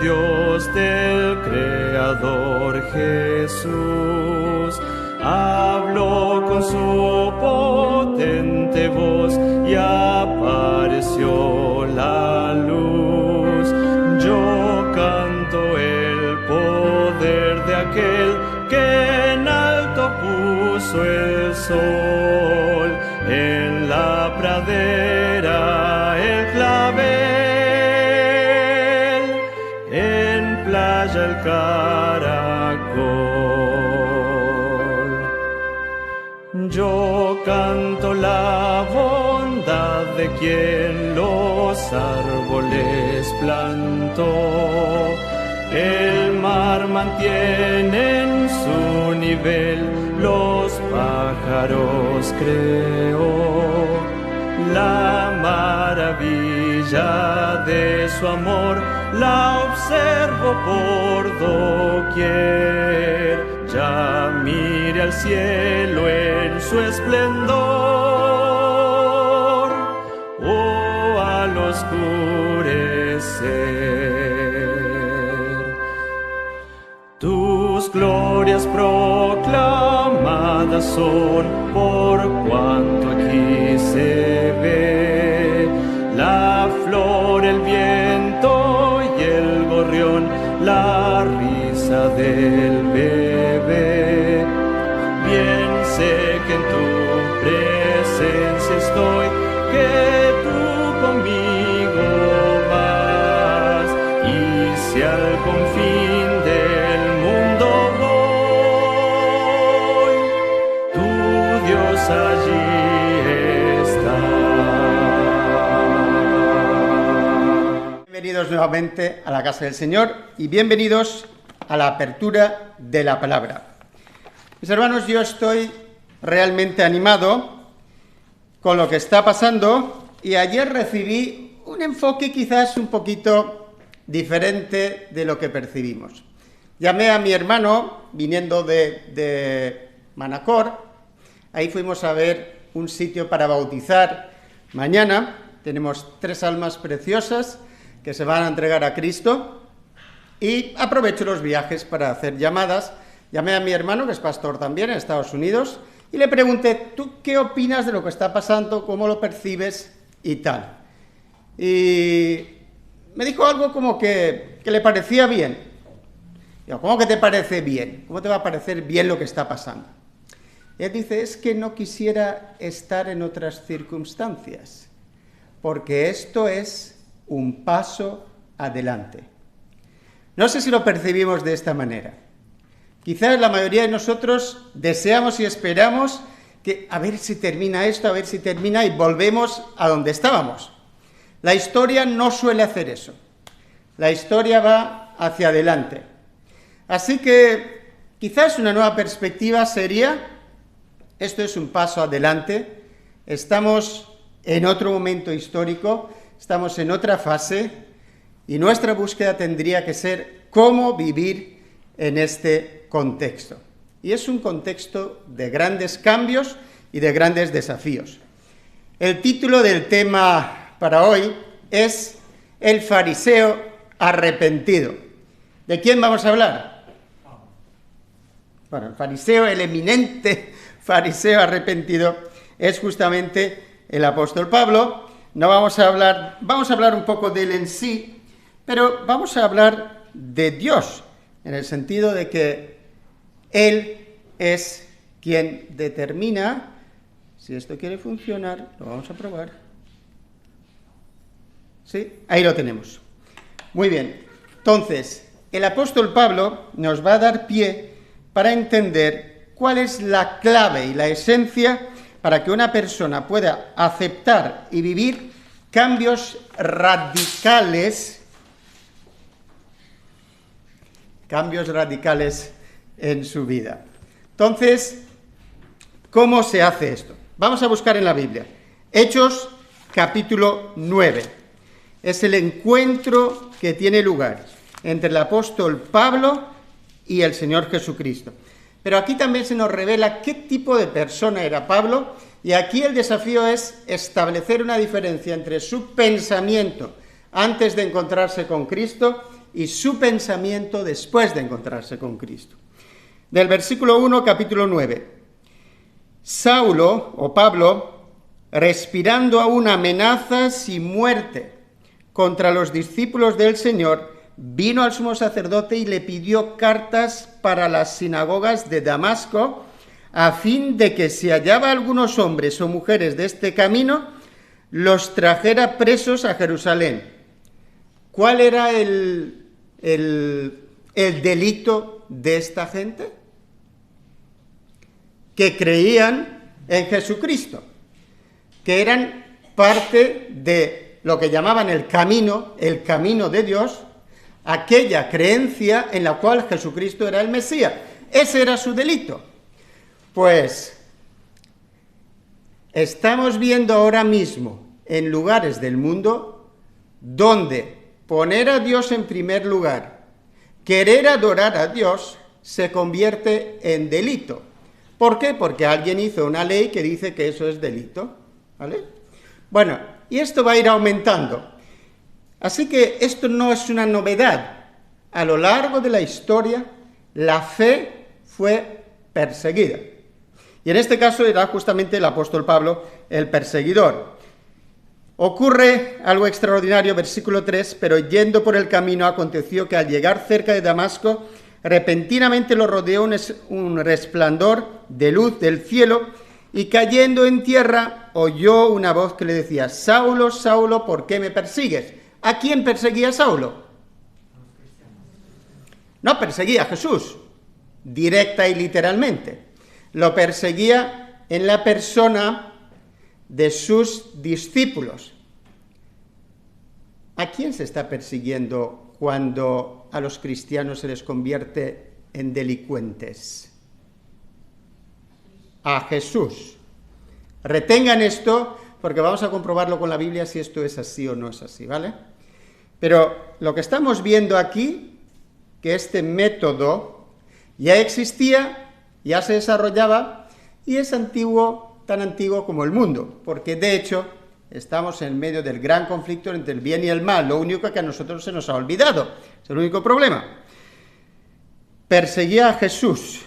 Dios del Creador Jesús. Habló con su potente voz y apareció la luz. Yo canto el poder de aquel que en alto puso el sol, en la pradera el clavel, en playa el caracol. Yo canto la bondad de quien los árboles plantó. El mar mantiene en su nivel, los pájaros creó. La maravilla de su amor la observo por doquier. Ya mire al cielo en su esplendor, oh, al oscurecer. Tus glorias proclamadas son por cuanto aquí se ve. La flor, el viento y el gorrión, la risa del bebé. Bien sé que en tu presencia estoy, que tú conmigo vas, y si al confín del mundo voy, tu Dios allí está. Bienvenidos nuevamente a la casa del Señor y bienvenidos a la apertura de la palabra. Mis hermanos, yo estoy realmente animado con lo que está pasando y ayer recibí un enfoque quizás un poquito diferente de lo que percibimos. Llamé a mi hermano viniendo de Manacor, ahí fuimos a ver un sitio para bautizar mañana. Tenemos 3 almas preciosas que se van a entregar a Cristo y aprovecho los viajes para hacer llamadas. Llamé a mi hermano, que es pastor también en Estados Unidos, y le pregunté, ¿tú qué opinas de lo que está pasando? ¿Cómo lo percibes? Y tal. Y me dijo algo como que le parecía bien. Digo, ¿cómo que te parece bien? ¿Cómo te va a parecer bien lo que está pasando? Y él dice, es que no quisiera estar en otras circunstancias, porque esto es un paso adelante. No sé si lo percibimos de esta manera. Quizás la mayoría de nosotros deseamos y esperamos que a ver si termina esto, a ver si termina y volvemos a donde estábamos. La historia no suele hacer eso. La historia va hacia adelante. Así que quizás una nueva perspectiva sería, esto es un paso adelante, estamos en otro momento histórico, estamos en otra fase y nuestra búsqueda tendría que ser cómo vivir en este contexto. Y es un contexto de grandes cambios y de grandes desafíos. El título del tema para hoy es El fariseo arrepentido. ¿De quién vamos a hablar? Bueno, el fariseo, el eminente fariseo arrepentido, es justamente el apóstol Pablo. No vamos a hablar un poco de él en sí, pero vamos a hablar de Dios, en el sentido de que Él es quien determina si esto quiere funcionar. Lo vamos a probar. ¿Sí? Ahí lo tenemos. Muy bien. Entonces, el apóstol Pablo nos va a dar pie para entender cuál es la clave y la esencia para que una persona pueda aceptar y vivir cambios radicales en su vida. Entonces, ¿cómo se hace esto? Vamos a buscar en la Biblia. Hechos, capítulo 9. Es el encuentro que tiene lugar entre el apóstol Pablo y el Señor Jesucristo. Pero aquí también se nos revela qué tipo de persona era Pablo, y aquí el desafío es establecer una diferencia entre su pensamiento antes de encontrarse con Cristo y su pensamiento después de encontrarse con Cristo. Del versículo 1, capítulo 9. Saulo, o Pablo, respirando aún amenazas y muerte contra los discípulos del Señor, vino al sumo sacerdote y le pidió cartas para las sinagogas de Damasco, a fin de que si hallaba algunos hombres o mujeres de este camino, los trajera presos a Jerusalén. ¿Cuál era el delito de esta gente? Que creían en Jesucristo, que eran parte de lo que llamaban el camino de Dios, aquella creencia en la cual Jesucristo era el Mesías. Ese era su delito. Pues estamos viendo ahora mismo en lugares del mundo donde poner a Dios en primer lugar, querer adorar a Dios, se convierte en delito. ¿Por qué? Porque alguien hizo una ley que dice que eso es delito, ¿vale? Bueno, y esto va a ir aumentando. Así que esto no es una novedad. A lo largo de la historia, la fe fue perseguida. Y en este caso era justamente el apóstol Pablo el perseguidor. Ocurre algo extraordinario, versículo 3, pero yendo por el camino aconteció que al llegar cerca de Damasco, repentinamente lo rodeó un resplandor de luz del cielo, y cayendo en tierra oyó una voz que le decía: Saulo, Saulo, ¿por qué me persigues? ¿A quién perseguía Saulo? No perseguía a Jesús, directa y literalmente. Lo perseguía en la persona de sus discípulos. ¿A quién se está persiguiendo cuando a los cristianos se les convierte en delincuentes? A Jesús. Retengan esto porque vamos a comprobarlo con la Biblia si esto es así o no es así, ¿vale? Pero lo que estamos viendo aquí, que este método ya existía, ya se desarrollaba y es antiguo, tan antiguo como el mundo, porque de hecho estamos en medio del gran conflicto entre el bien y el mal, lo único que a nosotros se nos ha olvidado, es el único problema. Perseguía a Jesús.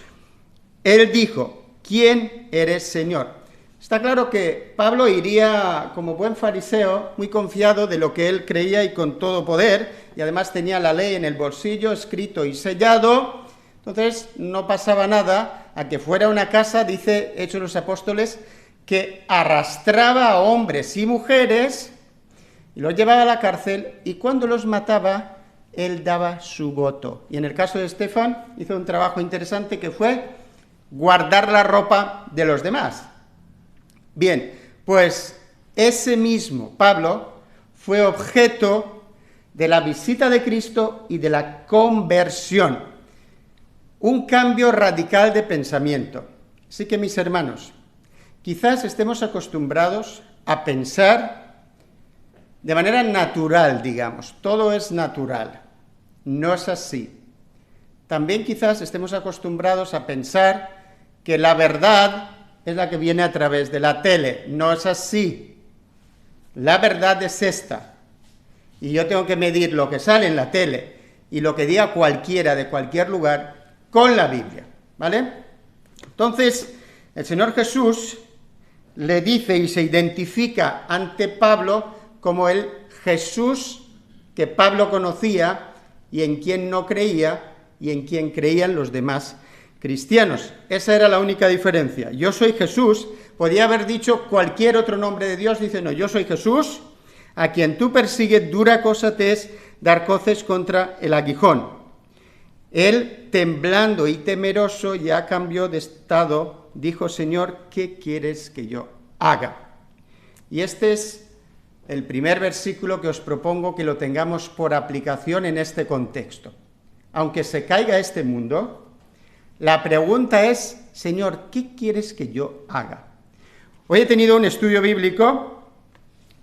Él dijo: ¿quién eres, Señor? Está claro que Pablo iría como buen fariseo, muy confiado de lo que él creía y con todo poder, y además tenía la ley en el bolsillo, escrito y sellado. Entonces no pasaba nada a que fuera a una casa, dice Hechos de los Apóstoles, que arrastraba a hombres y mujeres y los llevaba a la cárcel, y cuando los mataba, él daba su voto. Y en el caso de Esteban hizo un trabajo interesante que fue guardar la ropa de los demás. Bien, pues ese mismo Pablo fue objeto de la visita de Cristo y de la conversión. Un cambio radical de pensamiento. Así que, mis hermanos, quizás estemos acostumbrados a pensar de manera natural, digamos. Todo es natural. No es así. También quizás estemos acostumbrados a pensar que la verdad es la que viene a través de la tele. No es así. La verdad es esta. Y yo tengo que medir lo que sale en la tele y lo que diga cualquiera de cualquier lugar con la Biblia, ¿vale? Entonces, el Señor Jesús le dice y se identifica ante Pablo como el Jesús que Pablo conocía y en quien no creía y en quien creían los demás cristianos. Esa era la única diferencia. Yo soy Jesús. Podía haber dicho cualquier otro nombre de Dios. Dice, no, yo soy Jesús, a quien tú persigues, dura cosa te es dar coces contra el aguijón. Él, temblando y temeroso, ya cambió de estado, dijo: Señor, ¿qué quieres que yo haga? Y este es el primer versículo que os propongo que lo tengamos por aplicación en este contexto. Aunque se caiga este mundo, la pregunta es: Señor, ¿qué quieres que yo haga? Hoy he tenido un estudio bíblico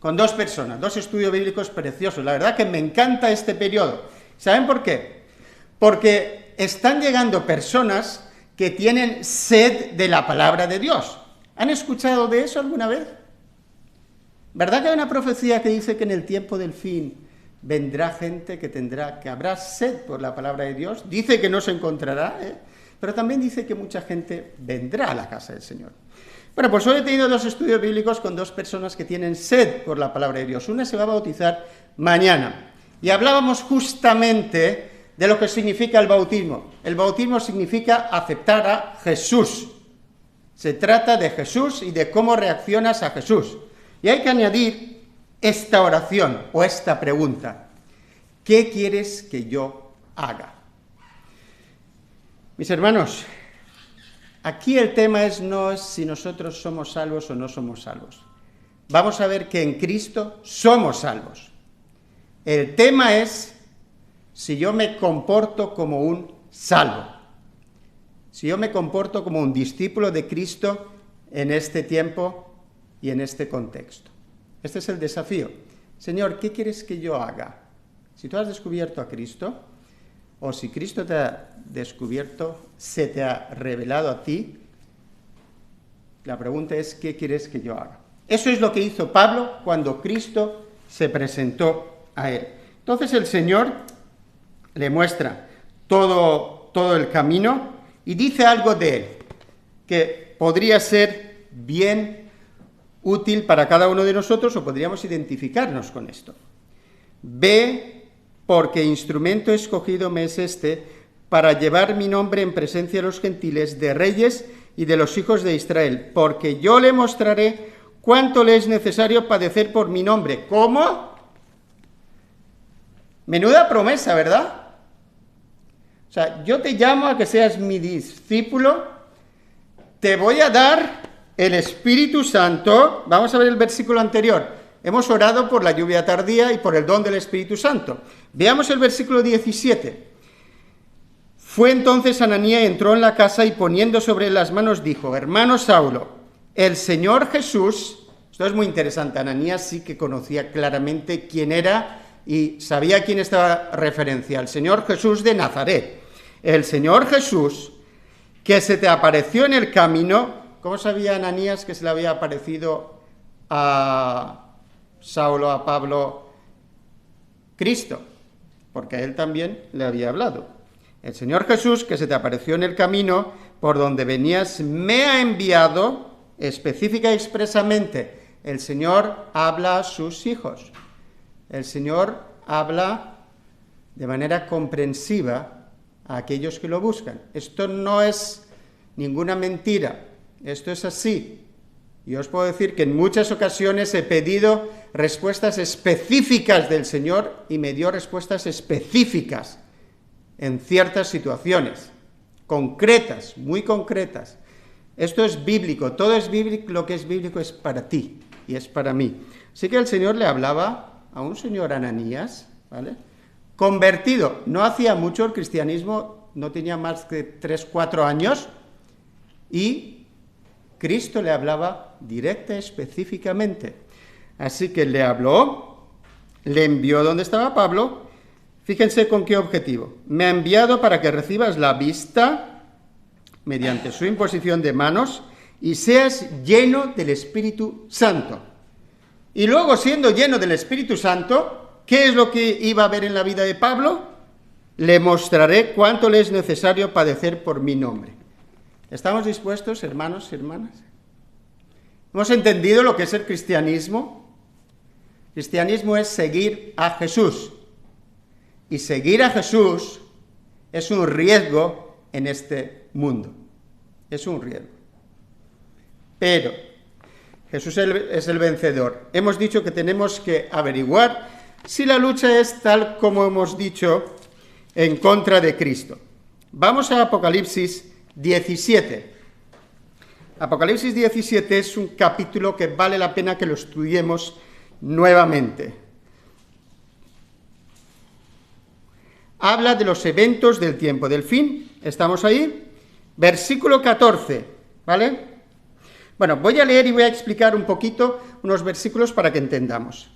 con dos personas, dos estudios bíblicos preciosos. La verdad que me encanta este periodo. ¿Saben por qué? Porque están llegando personas que tienen sed de la palabra de Dios. ¿Han escuchado de eso alguna vez? ¿Verdad que hay una profecía que dice que en el tiempo del fin vendrá gente que habrá sed por la palabra de Dios. Dice que no se encontrará, pero también dice que mucha gente vendrá a la casa del Señor. Bueno, pues hoy he tenido 2 estudios bíblicos con 2 personas que tienen sed por la palabra de Dios. Una se va a bautizar mañana. Y hablábamos justamente de lo que significa el bautismo. El bautismo significa aceptar a Jesús. Se trata de Jesús y de cómo reaccionas a Jesús. Y hay que añadir esta oración o esta pregunta. ¿Qué quieres que yo haga? Mis hermanos, aquí el tema no es si nosotros somos salvos o no somos salvos. Vamos a ver que en Cristo somos salvos. El tema es si yo me comporto como un salvo. Si yo me comporto como un discípulo de Cristo en este tiempo y en este contexto. Este es el desafío. Señor, ¿qué quieres que yo haga? Si tú has descubierto a Cristo, o si Cristo te ha descubierto, se te ha revelado a ti, la pregunta es, ¿qué quieres que yo haga? Eso es lo que hizo Pablo cuando Cristo se presentó a él. Entonces el Señor le muestra todo el camino y dice algo de él que podría ser bien útil para cada uno de nosotros o podríamos identificarnos con esto. Ve, porque instrumento escogido me es este para llevar mi nombre en presencia de los gentiles, de reyes y de los hijos de Israel, porque yo le mostraré cuánto le es necesario padecer por mi nombre. ¿Cómo? Menuda promesa, ¿verdad? O sea, yo te llamo a que seas mi discípulo, te voy a dar el Espíritu Santo. Vamos a ver el versículo anterior. Hemos orado por la lluvia tardía y por el don del Espíritu Santo. Veamos el versículo 17. Fue entonces Ananías, entró en la casa y poniendo sobre él las manos dijo: hermano Saulo, el Señor Jesús, esto es muy interesante, Ananías sí que conocía claramente quién era y sabía a quién estaba referencia, el Señor Jesús de Nazaret. El Señor Jesús, que se te apareció en el camino. ¿Cómo sabía Ananías que se le había aparecido a Saulo, a Pablo, Cristo? Porque a él también le había hablado. El Señor Jesús, que se te apareció en el camino por donde venías, me ha enviado específica y expresamente. El Señor habla a sus hijos. El Señor habla de manera comprensiva a aquellos que lo buscan. Esto no es ninguna mentira, esto es así. Yo os puedo decir que en muchas ocasiones he pedido respuestas específicas del Señor y me dio respuestas específicas en ciertas situaciones, concretas, muy concretas. Esto es bíblico, todo es bíblico, lo que es bíblico es para ti y es para mí. Así que el Señor le hablaba a un señor Ananías, ¿vale? Convertido, no hacía mucho el cristianismo, no tenía más que 3-4 años, y Cristo le hablaba directa y específicamente. Así que le habló, le envió donde estaba Pablo. Fíjense con qué objetivo. Me ha enviado para que recibas la vista mediante su imposición de manos y seas lleno del Espíritu Santo. Y luego, siendo lleno del Espíritu Santo, ¿qué es lo que iba a haber en la vida de Pablo? Le mostraré cuánto le es necesario padecer por mi nombre. ¿Estamos dispuestos, hermanos y hermanas? ¿Hemos entendido lo que es el cristianismo? Cristianismo es seguir a Jesús. Y seguir a Jesús es un riesgo en este mundo. Es un riesgo. Pero Jesús es el vencedor. Hemos dicho que tenemos que averiguar si la lucha es tal como hemos dicho en contra de Cristo. Vamos a Apocalipsis 17. Apocalipsis 17 es un capítulo que vale la pena que lo estudiemos nuevamente. Habla de los eventos del tiempo del fin. ¿Estamos ahí? Versículo 14, ¿vale? Bueno, voy a leer y voy a explicar un poquito unos versículos para que entendamos.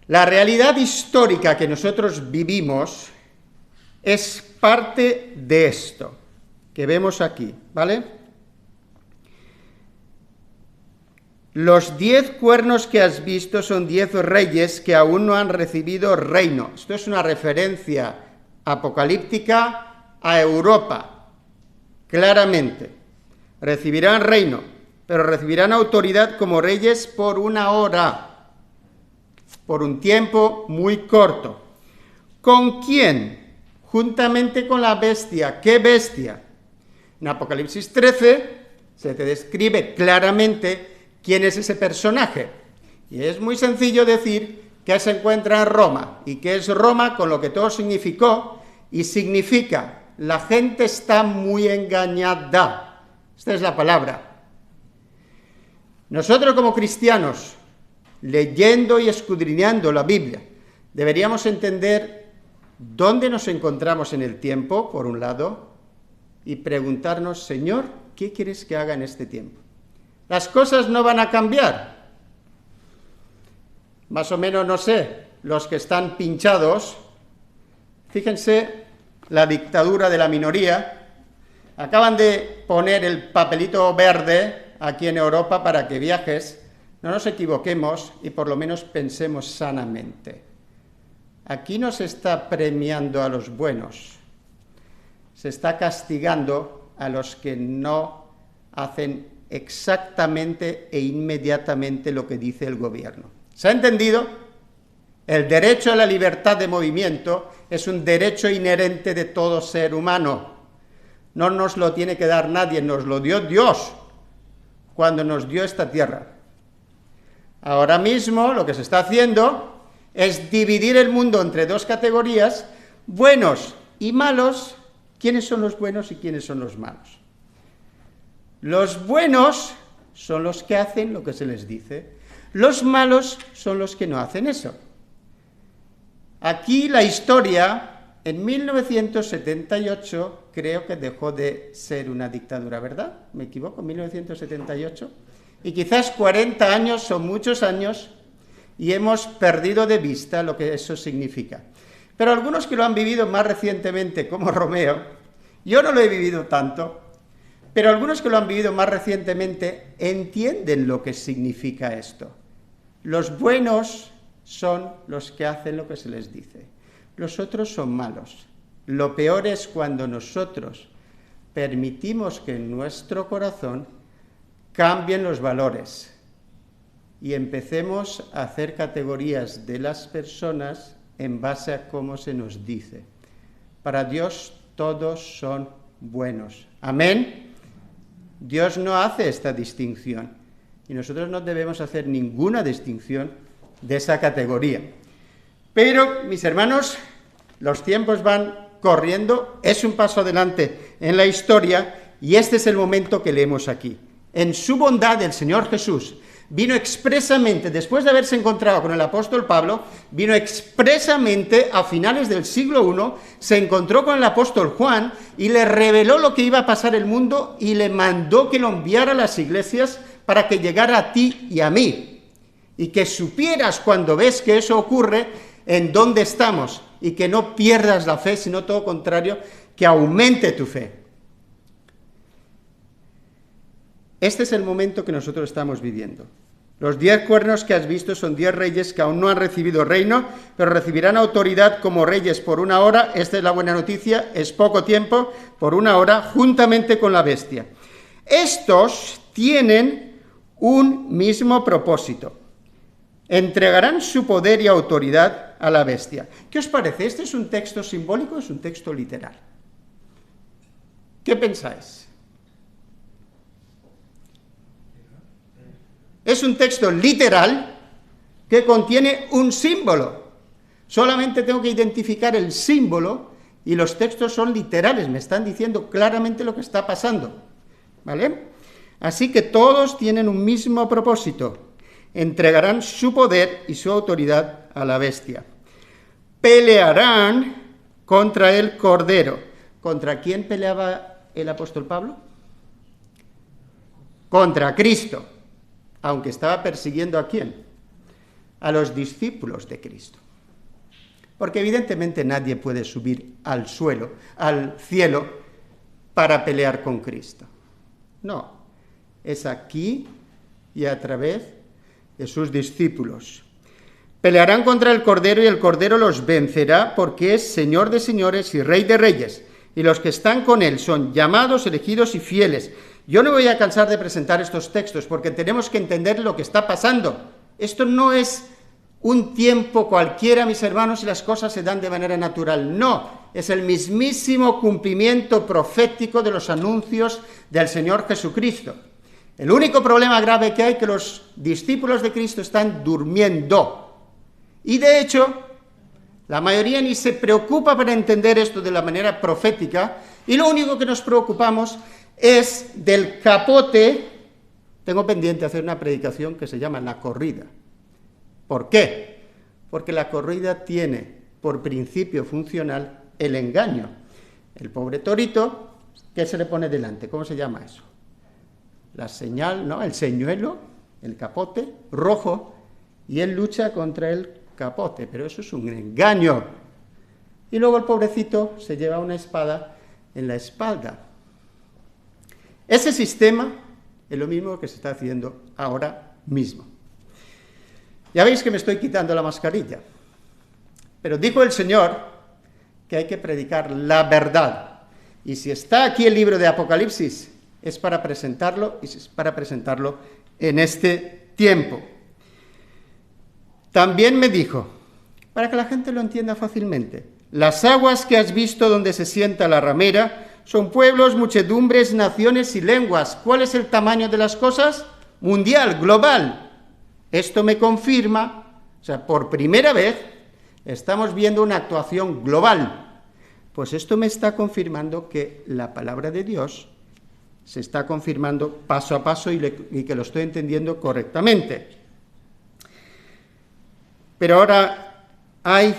La realidad histórica que nosotros vivimos es parte de esto que vemos aquí, ¿vale? los 10 cuernos que has visto son 10 reyes que aún no han recibido reino. Esto es una referencia apocalíptica a Europa, claramente. Recibirán reino, pero recibirán autoridad como reyes por una hora, por un tiempo muy corto. ¿Con quién? Juntamente con la bestia. ¿Qué bestia? En Apocalipsis 13 se te describe claramente quién es ese personaje. Y es muy sencillo decir que se encuentra en Roma. ¿Y qué es Roma? Con lo que todo significó. Y significa, la gente está muy engañada. Esta es la palabra. Nosotros como cristianos, leyendo y escudriñando la Biblia, deberíamos entender dónde nos encontramos en el tiempo, por un lado, y preguntarnos, Señor, ¿qué quieres que haga en este tiempo? Las cosas no van a cambiar. Más o menos, no sé, los que están pinchados, fíjense la dictadura de la minoría, acaban de poner el papelito verde aquí en Europa para que viajes, no nos equivoquemos y por lo menos pensemos sanamente. Aquí no se está premiando a los buenos, se está castigando a los que no hacen exactamente e inmediatamente lo que dice el gobierno. ¿Se ha entendido? El derecho a la libertad de movimiento es un derecho inherente de todo ser humano. No nos lo tiene que dar nadie, nos lo dio Dios cuando nos dio esta tierra. Ahora mismo lo que se está haciendo es dividir el mundo entre dos categorías, buenos y malos. ¿Quiénes son los buenos y quiénes son los malos? Los buenos son los que hacen lo que se les dice. Los malos son los que no hacen eso. Aquí la historia, en 1978, creo que dejó de ser una dictadura, ¿verdad? ¿Me equivoco? 1978. Y quizás 40 años son muchos años y hemos perdido de vista lo que eso significa. Pero algunos que lo han vivido más recientemente, como Romeo, yo no lo he vivido tanto, pero algunos que lo han vivido más recientemente entienden lo que significa esto. Los buenos son los que hacen lo que se les dice. Los otros son malos. Lo peor es cuando nosotros permitimos que en nuestro corazón cambien los valores y empecemos a hacer categorías de las personas en base a cómo se nos dice. Para Dios todos son buenos. Amén. Dios no hace esta distinción y nosotros no debemos hacer ninguna distinción de esa categoría. Pero, mis hermanos, los tiempos van corriendo, es un paso adelante en la historia y este es el momento que leemos aquí. En su bondad el Señor Jesús vino expresamente, después de haberse encontrado con el apóstol Pablo, vino expresamente a finales del siglo I, se encontró con el apóstol Juan y le reveló lo que iba a pasar el mundo y le mandó que lo enviara a las iglesias para que llegara a ti y a mí. Y que supieras cuando ves que eso ocurre en dónde estamos y que no pierdas la fe, sino todo contrario, que aumente tu fe. Este es el momento que nosotros estamos viviendo. Los 10 cuernos que has visto son 10 reyes que aún no han recibido reino, pero recibirán autoridad como reyes por una hora. Esta es la buena noticia, es poco tiempo, por una hora, juntamente con la bestia. Estos tienen un mismo propósito. Entregarán su poder y autoridad a la bestia. ¿Qué os parece? ¿Este es un texto simbólico o es un texto literal? ¿Qué pensáis? Es un texto literal que contiene un símbolo. Solamente tengo que identificar el símbolo y los textos son literales, me están diciendo claramente lo que está pasando. ¿Vale? Así que todos tienen un mismo propósito. Entregarán su poder y su autoridad a la bestia. Pelearán contra el Cordero. ¿Contra quién peleaba el apóstol Pablo? Contra Cristo. Aunque estaba persiguiendo ¿a quién? A los discípulos de Cristo. Porque evidentemente nadie puede subir al cielo, para pelear con Cristo. No, es aquí y a través de sus discípulos. Pelearán contra el Cordero y el Cordero los vencerá porque es Señor de señores y Rey de reyes. Y los que están con él son llamados, elegidos y fieles. Yo no voy a cansar de presentar estos textos porque tenemos que entender lo que está pasando. Esto no es un tiempo cualquiera, mis hermanos, y las cosas se dan de manera natural. No, es el mismísimo cumplimiento profético de los anuncios del Señor Jesucristo. El único problema grave que hay es que los discípulos de Cristo están durmiendo. Y de hecho, la mayoría ni se preocupa para entender esto de la manera profética, y lo único que nos preocupamos es del capote. Tengo pendiente hacer una predicación que se llama La corrida. ¿Por qué? Porque la corrida tiene por principio funcional el engaño. El pobre torito, ¿qué se le pone delante? ¿Cómo se llama eso? La señal, ¿no? El señuelo, el capote rojo, y él lucha contra el capote, pero eso es un engaño. Y luego el pobrecito se lleva una espada en la espalda. Ese sistema es lo mismo que se está haciendo ahora mismo. Ya veis que me estoy quitando la mascarilla, pero dijo el Señor que hay que predicar la verdad. Y si está aquí el libro de Apocalipsis, es para presentarlo, y es para presentarlo en este tiempo. También me dijo, para que la gente lo entienda fácilmente, las aguas que has visto donde se sienta la ramera son pueblos, muchedumbres, naciones y lenguas. ¿Cuál es el tamaño de las cosas? Mundial, global. Esto me confirma, o sea, por primera vez estamos viendo una actuación global. Pues esto me está confirmando que la palabra de Dios se está confirmando paso a paso y que lo estoy entendiendo correctamente. Pero ahora hay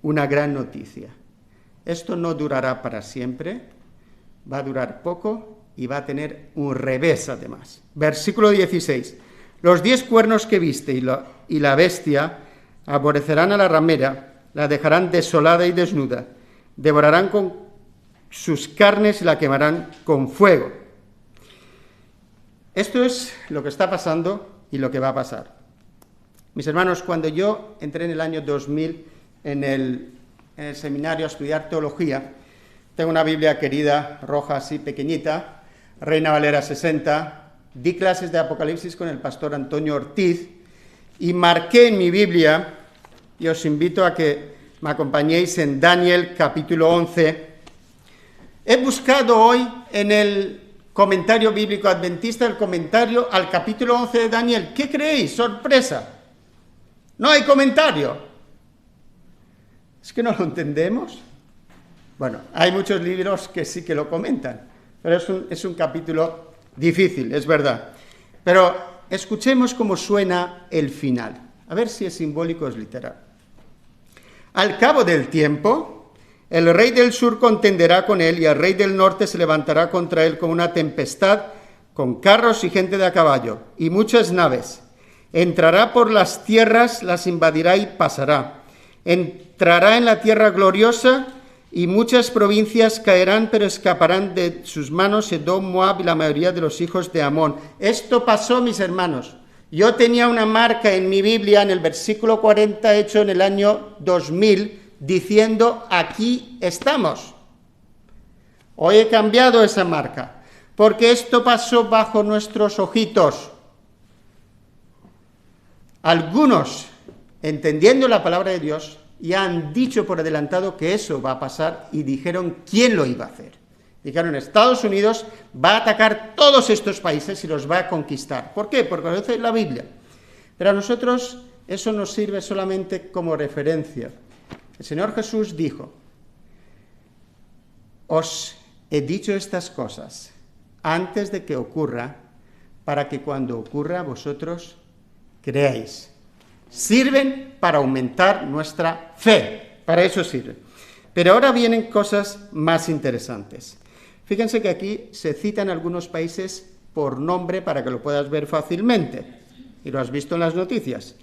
una gran noticia. Esto no durará para siempre, va a durar poco y va a tener un revés además. Versículo 16. Los 10 cuernos que viste y la bestia aborrecerán a la ramera, la dejarán desolada y desnuda, devorarán con sus carnes y la quemarán con fuego. Esto es lo que está pasando y lo que va a pasar. Mis hermanos, cuando yo entré en el año 2000 en el seminario a estudiar teología, tengo una Biblia querida, roja así, pequeñita, Reina Valera 60, di clases de Apocalipsis con el pastor Antonio Ortiz y marqué en mi Biblia, y os invito a que me acompañéis en Daniel capítulo 11. He buscado hoy en el comentario bíblico adventista el comentario al capítulo 11 de Daniel. ¿Qué creéis? ¡Sorpresa! No hay comentario. ¿Es que no lo entendemos? Bueno, hay muchos libros que sí que lo comentan, pero es un capítulo difícil, es verdad. Pero escuchemos cómo suena el final. A ver si es simbólico o es literal. Al cabo del tiempo, el rey del sur contenderá con él y el rey del norte se levantará contra él como una tempestad, con carros y gente de a caballo y muchas naves. Entrará por las tierras, las invadirá y pasará. Entrará en la tierra gloriosa y muchas provincias caerán, pero escaparán de sus manos Edom, Moab y la mayoría de los hijos de Amón. Esto pasó, mis hermanos. Yo tenía una marca en mi Biblia, en el versículo 40, hecho en el año 2000, diciendo, aquí estamos. Hoy he cambiado esa marca, porque esto pasó bajo nuestros ojitos. Algunos, entendiendo la palabra de Dios, ya han dicho por adelantado que eso va a pasar y dijeron quién lo iba a hacer. Dijeron, Estados Unidos va a atacar todos estos países y los va a conquistar. ¿Por qué? Porque lo dice la Biblia. Pero a nosotros eso nos sirve solamente como referencia. El Señor Jesús dijo, os he dicho estas cosas antes de que ocurra, para que cuando ocurra vosotros creáis. Sirven para aumentar nuestra fe, para eso sirven. Pero ahora vienen cosas más interesantes. Fíjense que aquí se citan algunos países por nombre para que lo puedas ver fácilmente, y lo has visto en las noticias.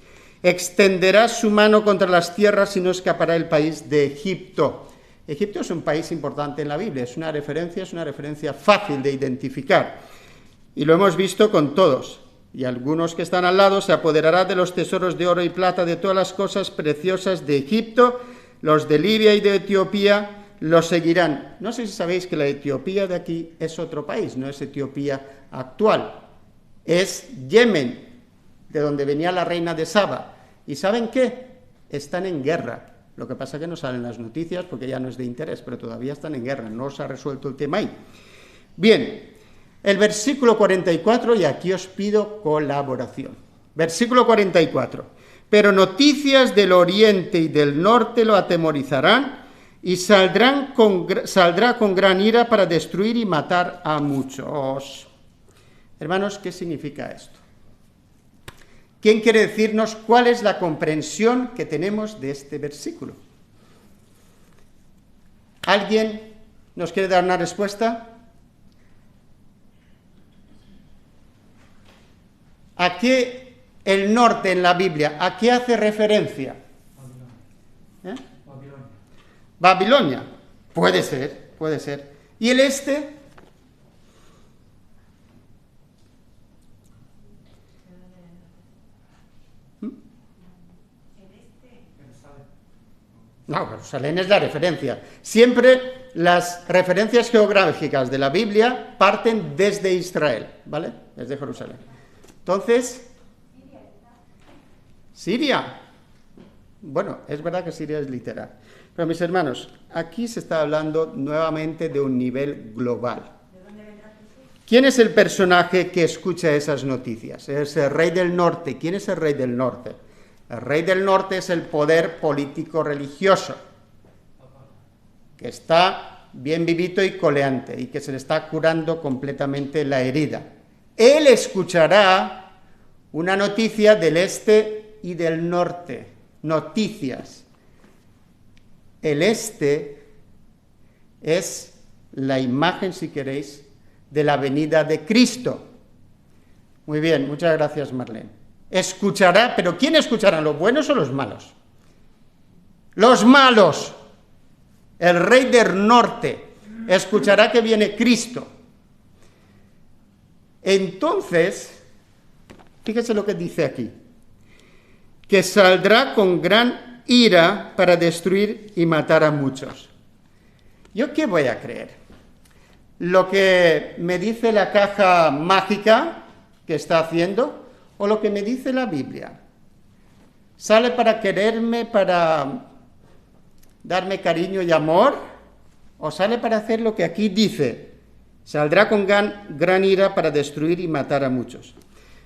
Extenderá su mano contra las tierras y no escapará el país de Egipto. Egipto es un país importante en la Biblia, es una referencia fácil de identificar, y lo hemos visto con todos. y algunos que están al lado, se apoderará de los tesoros de oro y plata, de todas las cosas preciosas de Egipto, los de Libia y de Etiopía los seguirán. No sé si sabéis que la Etiopía de aquí es otro país, no es Etiopía actual, es Yemen, de donde venía la reina de Saba. ¿Y saben qué? Están en guerra. Lo que pasa es que no salen las noticias porque ya no es de interés, pero todavía están en guerra, no se ha resuelto el tema ahí. Bien, el versículo 44, y aquí os pido colaboración. Versículo 44. Pero noticias del oriente y del norte lo atemorizarán y saldrá con gran ira para destruir y matar a muchos. Hermanos, ¿qué significa esto? ¿Quién quiere decirnos cuál es la comprensión que tenemos de este versículo? ¿Alguien nos quiere dar una respuesta? ¿A qué el norte en la Biblia? ¿A qué hace referencia? Babilonia. Puede ser, puede ser. ¿Y el este? No, Jerusalén es la referencia. Siempre las referencias geográficas de la Biblia parten desde Israel, ¿vale? Desde Jerusalén. Entonces, Siria. Bueno, es verdad que Siria es literal. Pero mis hermanos, aquí se está hablando nuevamente de un nivel global. ¿Quién es el personaje que escucha esas noticias? Es el rey del norte. ¿Quién es el rey del norte? El rey del norte es el poder político religioso, que está bien vivito y coleante, y que se le está curando completamente la herida. Él escuchará una noticia del este y del norte, noticias. El este es la imagen, si queréis, de la venida de Cristo. Muy bien, muchas gracias, Marlene. Escuchará, pero ¿quién escuchará? ¿Los buenos o los malos? Los malos. El rey del norte escuchará que viene Cristo. Entonces, fíjese lo que dice aquí, que saldrá con gran ira para destruir y matar a muchos. ¿Yo qué voy a creer? ¿Lo que me dice la caja mágica que está haciendo? ¿O lo que me dice la Biblia? ¿Sale para quererme, para darme cariño y amor? ¿O sale para hacer lo que aquí dice? Saldrá con gran ira para destruir y matar a muchos.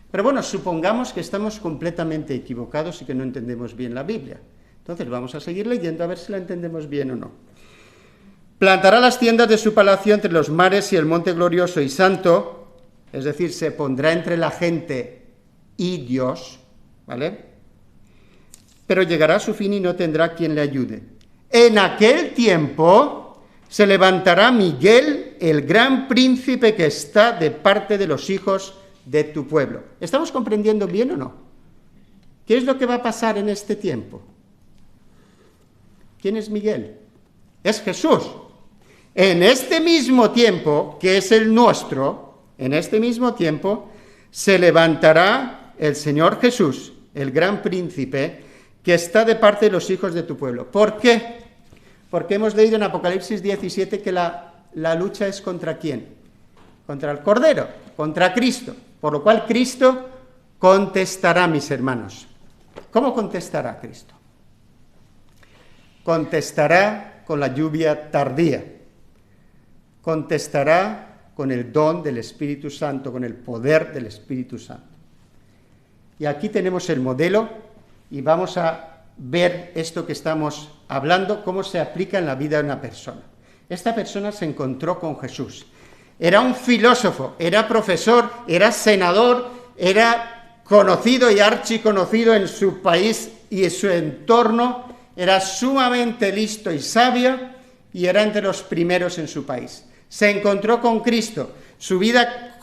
Pero bueno, supongamos que estamos completamente equivocados y que no entendemos bien la Biblia. Entonces vamos a seguir leyendo a ver si la entendemos bien o no. Plantará las tiendas de su palacio entre los mares y el monte glorioso y santo, es decir, se pondrá entre la gente y Dios, ¿vale? Pero llegará a su fin y no tendrá quien le ayude. En aquel tiempo se levantará Miguel, el gran príncipe que está de parte de los hijos de tu pueblo. ¿Estamos comprendiendo bien o no? ¿Qué es lo que va a pasar en este tiempo? ¿Quién es Miguel? Es Jesús. En este mismo tiempo, que es el nuestro, en este mismo tiempo, se levantará el Señor Jesús, el gran príncipe, que está de parte de los hijos de tu pueblo. ¿Por qué? Porque hemos leído en Apocalipsis 17 que la lucha es ¿contra quién? Contra el Cordero, contra Cristo. Por lo cual Cristo contestará, mis hermanos. ¿Cómo contestará Cristo? Contestará con la lluvia tardía. Contestará con el don del Espíritu Santo, con el poder del Espíritu Santo. Y aquí tenemos el modelo y vamos a ver esto que estamos hablando, cómo se aplica en la vida de una persona. Esta persona se encontró con Jesús. Era un filósofo, era profesor, era senador, era conocido y archiconocido en su país y en su entorno, era sumamente listo y sabio y era entre los primeros en su país. Se encontró con Cristo. Su vida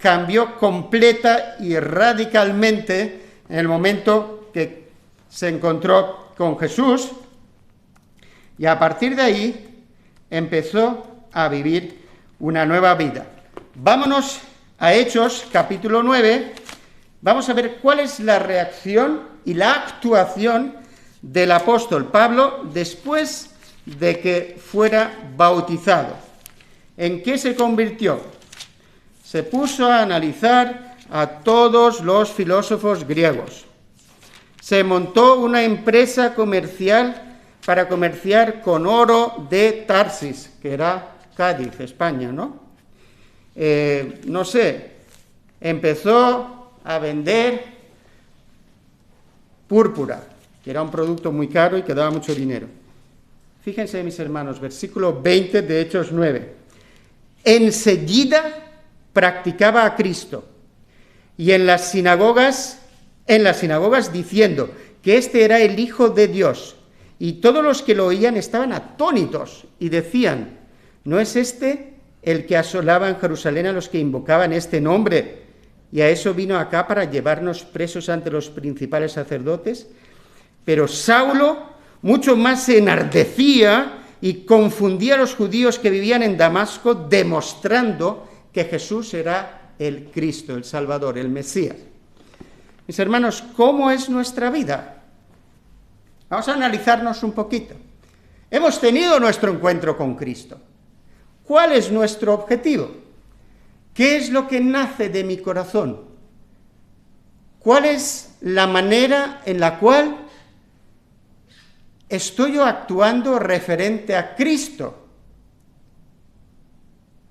cambió completa y radicalmente en el momento que se encontró con Jesús y a partir de ahí empezó a vivir una nueva vida. Vámonos a Hechos, capítulo 9, vamos a ver cuál es la reacción y la actuación del apóstol Pablo después de que fuera bautizado. ¿En qué se convirtió? Se puso a analizar a todos los filósofos griegos. Se montó una empresa comercial para comerciar con oro de Tarsis, que era Cádiz, España, ¿no? Empezó a vender púrpura, que era un producto muy caro y que daba mucho dinero. Fíjense, mis hermanos, versículo 20 de Hechos 9. Enseguida practicaba a Cristo y en las sinagogas diciendo que este era el Hijo de Dios, y todos los que lo oían estaban atónitos y decían: ¿no es este el que asolaba en Jerusalén a los que invocaban este nombre? Y a eso vino acá para llevarnos presos ante los principales sacerdotes. Pero Saulo mucho más se enardecía y confundía a los judíos que vivían en Damasco, demostrando que Jesús era el Cristo, el Salvador, el Mesías. Mis hermanos, ¿cómo es nuestra vida? Vamos a analizarnos un poquito. Hemos tenido nuestro encuentro con Cristo. ¿Cuál es nuestro objetivo? ¿Qué es lo que nace de mi corazón? ¿Cuál es la manera en la cual estoy yo actuando referente a Cristo?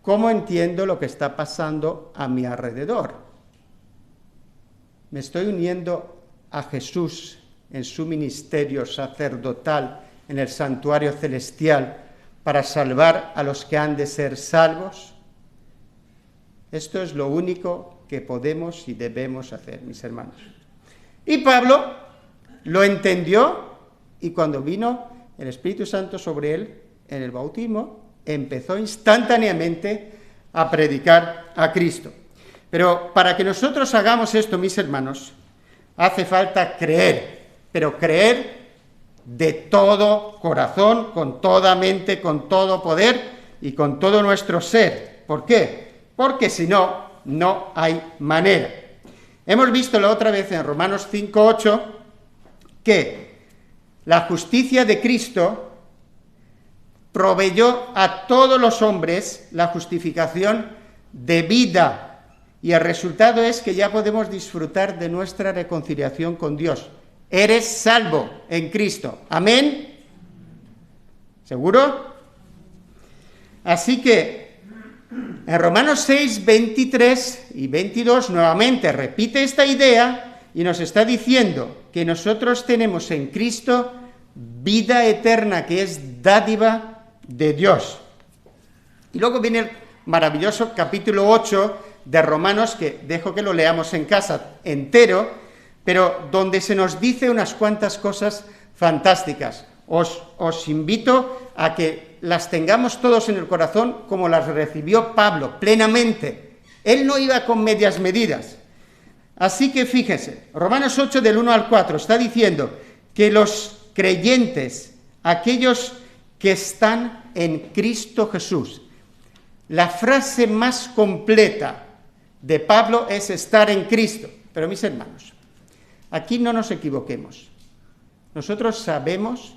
¿Cómo entiendo lo que está pasando a mi alrededor? ¿Me estoy uniendo a Jesús en su ministerio sacerdotal en el santuario celestial para salvar a los que han de ser salvos? Esto es lo único que podemos y debemos hacer, mis hermanos. Y Pablo lo entendió, y cuando vino el Espíritu Santo sobre él en el bautismo, empezó instantáneamente a predicar a Cristo. Pero para que nosotros hagamos esto, mis hermanos, hace falta creer, pero creer de todo corazón, con toda mente, con todo poder y con todo nuestro ser. ¿Por qué? Porque si no, no hay manera. Hemos visto la otra vez en Romanos 5:8 que la justicia de Cristo proveyó a todos los hombres la justificación de vida, y el resultado es que ya podemos disfrutar de nuestra reconciliación con Dios. Eres salvo en Cristo. ¿Amén? ¿Seguro? Así que en Romanos 6, 23 y 22 nuevamente repite esta idea y nos está diciendo que nosotros tenemos en Cristo vida eterna, que es dádiva de Dios. Y luego viene el maravilloso capítulo 8 de Romanos, que dejo que lo leamos en casa entero, pero donde se nos dice unas cuantas cosas fantásticas. Os invito a que las tengamos todos en el corazón como las recibió Pablo, plenamente. Él no iba con medias medidas. Así que fíjense, Romanos 8 del 1 al 4 está diciendo que los creyentes, aquellos que están en Cristo Jesús, la frase más completa de Pablo es estar en Cristo. Pero mis hermanos, aquí no nos equivoquemos. Nosotros sabemos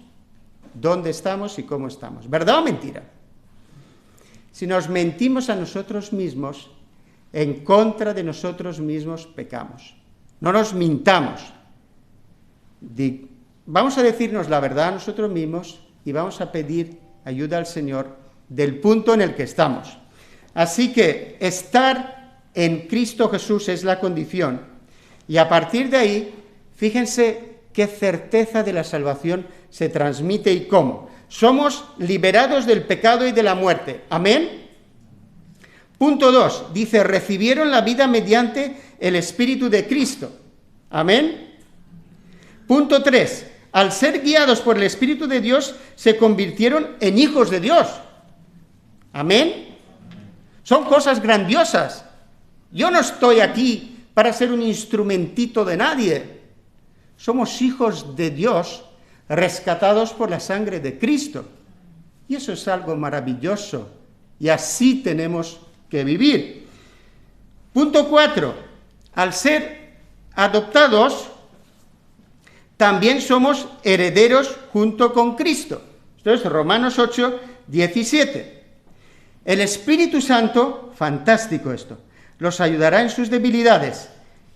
dónde estamos y cómo estamos. ¿Verdad o mentira? Si nos mentimos a nosotros mismos, en contra de nosotros mismos pecamos. No nos mintamos. Vamos a decirnos la verdad a nosotros mismos y vamos a pedir ayuda al Señor del punto en el que estamos. Así que estar en Cristo Jesús es la condición. Y a partir de ahí, fíjense qué certeza de la salvación se transmite y cómo. Somos liberados del pecado y de la muerte. ¿Amén? Punto 2, dice, recibieron la vida mediante el Espíritu de Cristo. ¿Amén? Punto 3, al ser guiados por el Espíritu de Dios, se convirtieron en hijos de Dios. ¿Amén? Son cosas grandiosas. Yo no estoy aquí para ser un instrumentito de nadie. Somos hijos de Dios, rescatados por la sangre de Cristo. Y eso es algo maravilloso. Y así tenemos que vivir. Punto 4. Al ser adoptados, también somos herederos junto con Cristo. Esto es Romanos 8, 17. El Espíritu Santo, fantástico esto, los ayudará en sus debilidades.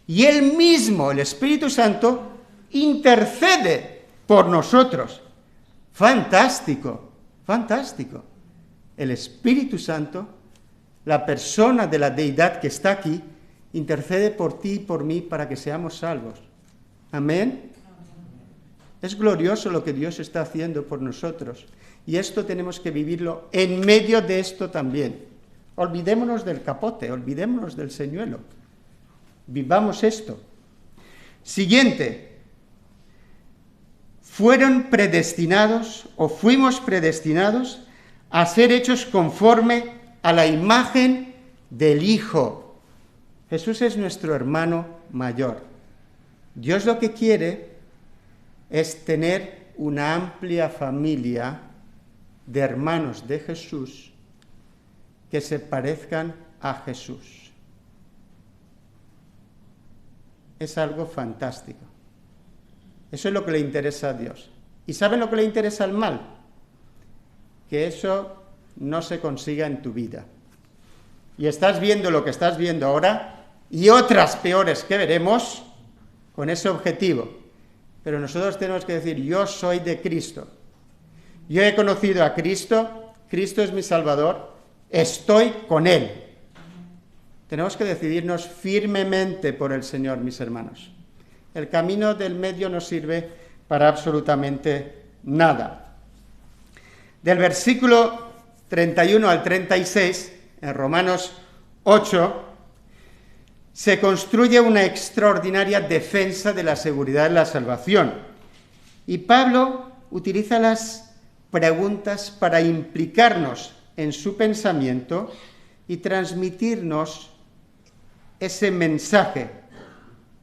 Y Él mismo, el Espíritu Santo, intercede por nosotros. Fantástico, fantástico. El Espíritu Santo, la persona de la deidad que está aquí, intercede por ti y por mí para que seamos salvos. Amén. Es glorioso lo que Dios está haciendo por nosotros. Y esto tenemos que vivirlo en medio de esto también. Olvidémonos del capote, olvidémonos del señuelo. Vivamos esto. Siguiente. Fueron predestinados o fuimos predestinados a ser hechos conforme a la imagen del Hijo. Jesús es nuestro hermano mayor. Dios lo que quiere es tener una amplia familia de hermanos de Jesús que se parezcan a Jesús. Es algo fantástico. Eso es lo que le interesa a Dios. ¿Y saben lo que le interesa al mal? Que eso no se consiga en tu vida. Y estás viendo lo que estás viendo ahora y otras peores que veremos con ese objetivo. Pero nosotros tenemos que decir, yo soy de Cristo. Yo he conocido a Cristo, Cristo es mi Salvador, estoy con Él. Tenemos que decidirnos firmemente por el Señor, mis hermanos. El camino del medio no sirve para absolutamente nada. Del versículo 31 al 36, en Romanos 8, se construye una extraordinaria defensa de la seguridad de la salvación. Y Pablo utiliza las preguntas para implicarnos en su pensamiento y transmitirnos ese mensaje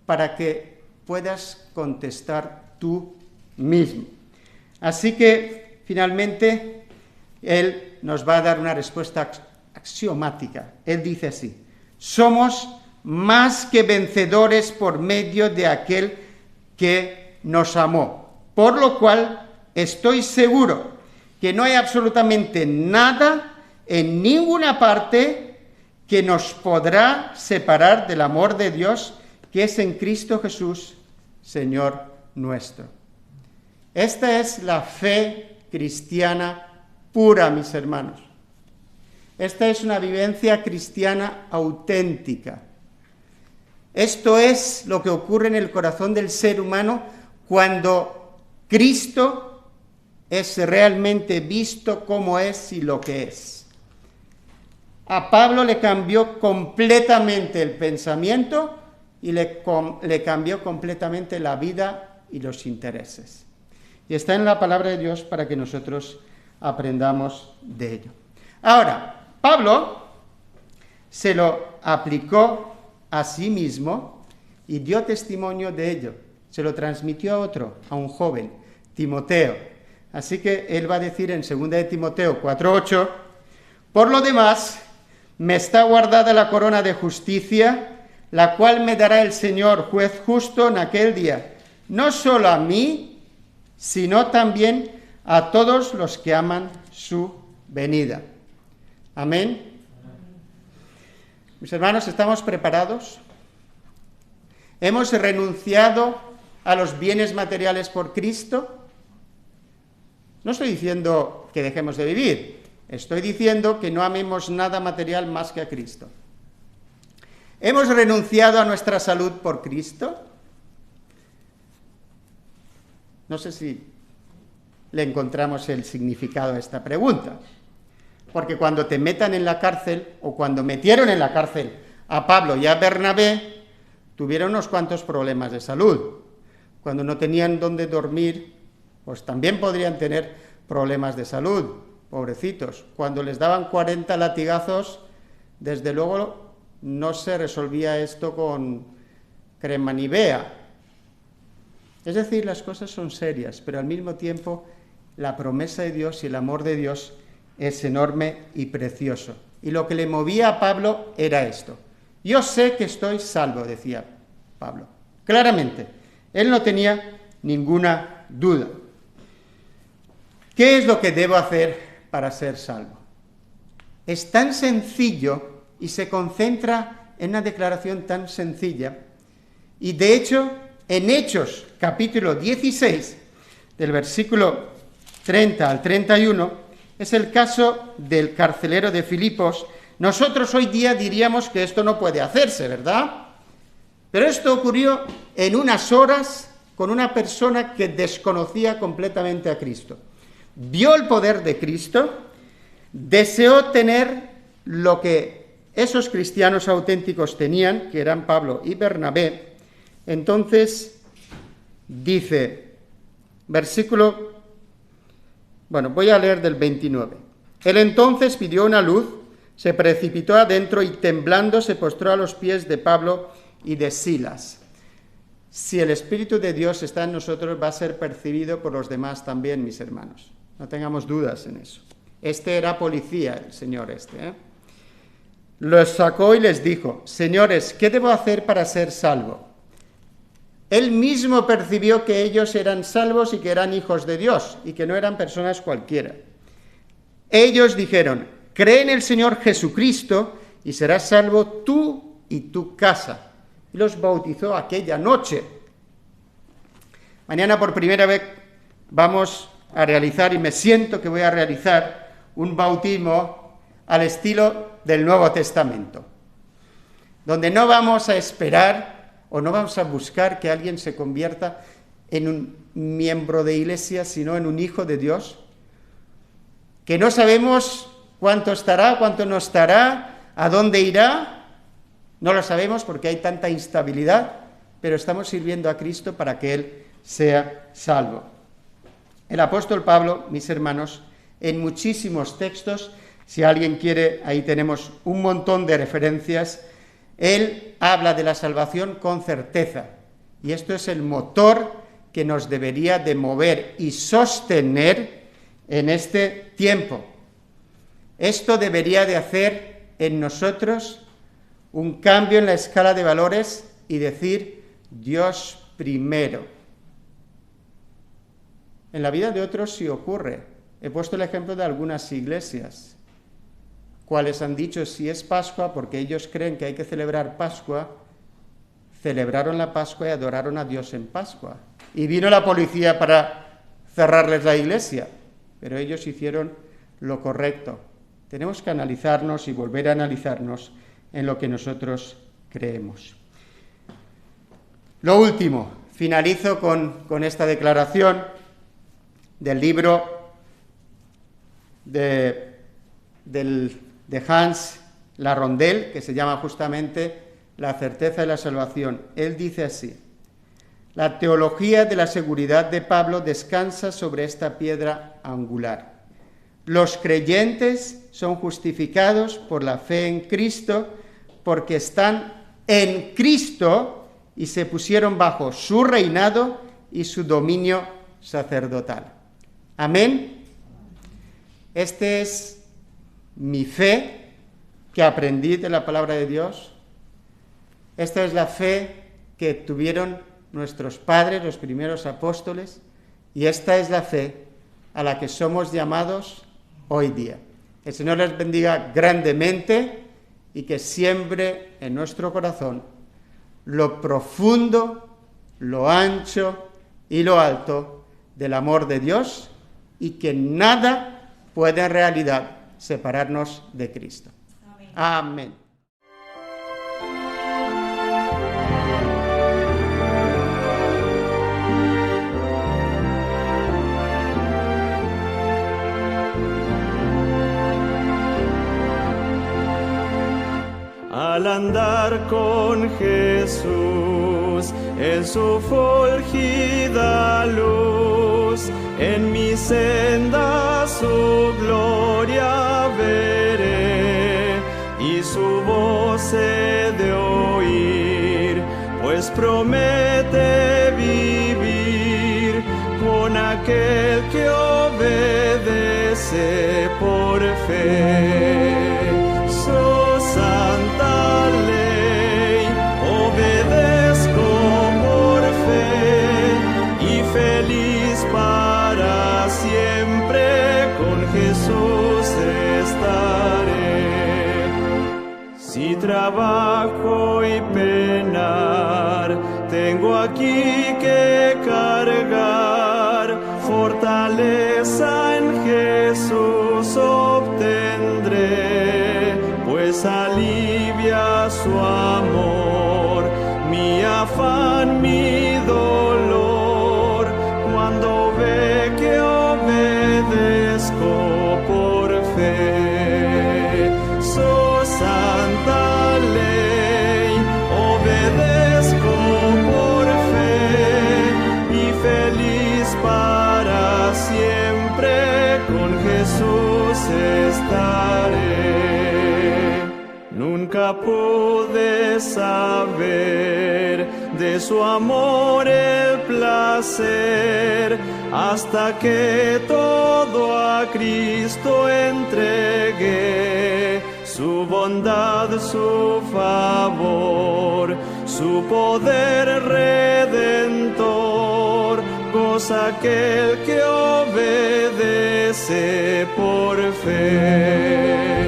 para que puedas contestar tú mismo. Así que, finalmente, él nos va a dar una respuesta axiomática. Él dice así: somos más que vencedores por medio de aquel que nos amó, por lo cual estoy seguro que no hay absolutamente nada en ninguna parte que nos podrá separar del amor de Dios que es en Cristo Jesús, Señor nuestro. Esta es la fe cristiana pura, mis hermanos. Esta es una vivencia cristiana auténtica. Esto es lo que ocurre en el corazón del ser humano cuando Cristo es realmente visto como es y lo que es. A Pablo le cambió completamente el pensamiento y le cambió completamente la vida y los intereses. Y está en la palabra de Dios para que nosotros aprendamos de ello. Ahora, Pablo se lo aplicó a sí mismo y dio testimonio de ello. Se lo transmitió a otro, a un joven, Timoteo. Así que él va a decir en 2 de Timoteo 4:8, por lo demás, me está guardada la corona de justicia, la cual me dará el Señor, juez justo, en aquel día, no solo a mí, sino también a todos los que aman su venida. Amén. Mis hermanos, ¿estamos preparados? ¿Hemos renunciado a los bienes materiales por Cristo? No estoy diciendo que dejemos de vivir, estoy diciendo que no amemos nada material más que a Cristo. ¿Hemos renunciado a nuestra salud por Cristo? No sé si le encontramos el significado a esta pregunta. Porque cuando te metan en la cárcel, o cuando metieron en la cárcel a Pablo y a Bernabé, tuvieron unos cuantos problemas de salud. Cuando no tenían dónde dormir, pues también podrían tener problemas de salud, pobrecitos. Cuando les daban 40 latigazos, desde luego no se resolvía esto con crema Nivea. Es decir, las cosas son serias, pero al mismo tiempo la promesa de Dios y el amor de Dios es enorme y precioso. Y lo que le movía a Pablo era esto. Yo sé que estoy salvo, decía Pablo. claramente. Él no tenía ninguna duda. ¿Qué es lo que debo hacer para ser salvo? Es tan sencillo y se concentra en una declaración tan sencilla. Y de hecho, en Hechos, capítulo 16, del versículo 30 al 31, es el caso del carcelero de Filipos. Nosotros hoy día diríamos que esto no puede hacerse, ¿verdad? Pero esto ocurrió en unas horas con una persona que desconocía completamente a Cristo. Vio el poder de Cristo, deseó tener lo que esos cristianos auténticos tenían, que eran Pablo y Bernabé. Entonces dice, voy a leer del 29. Él entonces pidió una luz, se precipitó adentro y temblando se postró a los pies de Pablo y de Silas. Si el Espíritu de Dios está en nosotros, va a ser percibido por los demás también, mis hermanos. No tengamos dudas en eso. Este era policía, el señor este. Los sacó y les dijo, señores, ¿qué debo hacer para ser salvo? Él mismo percibió que ellos eran salvos y que eran hijos de Dios y que no eran personas cualquiera. Ellos dijeron, cree en el Señor Jesucristo y serás salvo tú y tu casa. Y los bautizó aquella noche. Mañana por primera vez vamos a realizar, y me siento que voy a realizar, un bautismo al estilo del Nuevo Testamento, donde no vamos a esperar o no vamos a buscar que alguien se convierta en un miembro de iglesia, sino en un hijo de Dios, que no sabemos cuánto estará, cuánto no estará, a dónde irá, no lo sabemos porque hay tanta instabilidad, pero estamos sirviendo a Cristo para que Él sea salvo. El apóstol Pablo, mis hermanos, en muchísimos textos, si alguien quiere, ahí tenemos un montón de referencias, él habla de la salvación con certeza. Y esto es el motor que nos debería de mover y sostener en este tiempo. Esto debería de hacer en nosotros un cambio en la escala de valores y decir Dios primero. En la vida de otros sí ocurre. He puesto el ejemplo de algunas iglesias, cuales han dicho si es Pascua, porque ellos creen que hay que celebrar Pascua, celebraron la Pascua y adoraron a Dios en Pascua. Y vino la policía para cerrarles la iglesia, pero ellos hicieron lo correcto. Tenemos que analizarnos y volver a analizarnos en lo que nosotros creemos. Lo último, finalizo con esta declaración del libro de Hans Larondel, que se llama justamente La certeza de la salvación. Él dice así: la teología de la seguridad de Pablo descansa sobre esta piedra angular. Los creyentes son justificados por la fe en Cristo porque están en Cristo y se pusieron bajo su reinado y su dominio sacerdotal. Amén. Esta es mi fe que aprendí de la palabra de Dios. Esta es la fe que tuvieron nuestros padres, los primeros apóstoles, y esta es la fe a la que somos llamados hoy día. El Señor les bendiga grandemente y que siembre en nuestro corazón lo profundo, lo ancho y lo alto del amor de Dios, y que nada puede en realidad separarnos de Cristo. Amén. Amén. Al andar con Jesús en su fulgida luz, en mi senda su gloria veré y su voz he de oír, pues promete vivir con aquel que obedece por fe. Su santa ley obedezco Si trabajo y penar, tengo aquí que cargar, fortaleza en Jesús obtendré, pues alivia su amor, mi afán, mi dolor, cuando ve que obedezco por fe. Santa ley, obedezco por fe y feliz para siempre con Jesús estaré. Nunca pude saber de su amor el placer hasta que todo a Cristo entregué. Su bondad, su favor, su poder redentor, goza aquel que obedece por fe.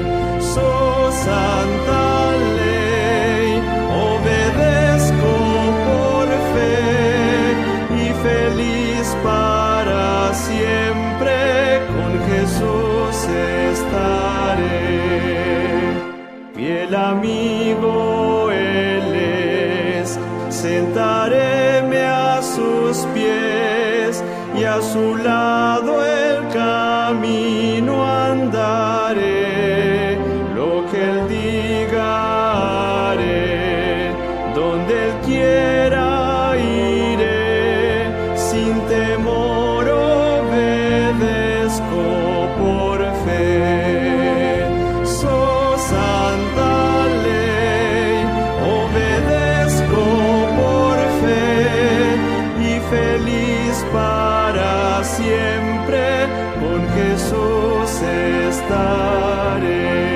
Santa ley, obedezco por fe y feliz para siempre con Jesús estaré. Fiel amigo Él es, sentaréme a sus pies y a su lado el camino andaré. Lo que Él diga haré, donde Él quiera iré, sin temor obedezco por fe. Santa ley, obedezco por fe y feliz para siempre con Jesús estaré.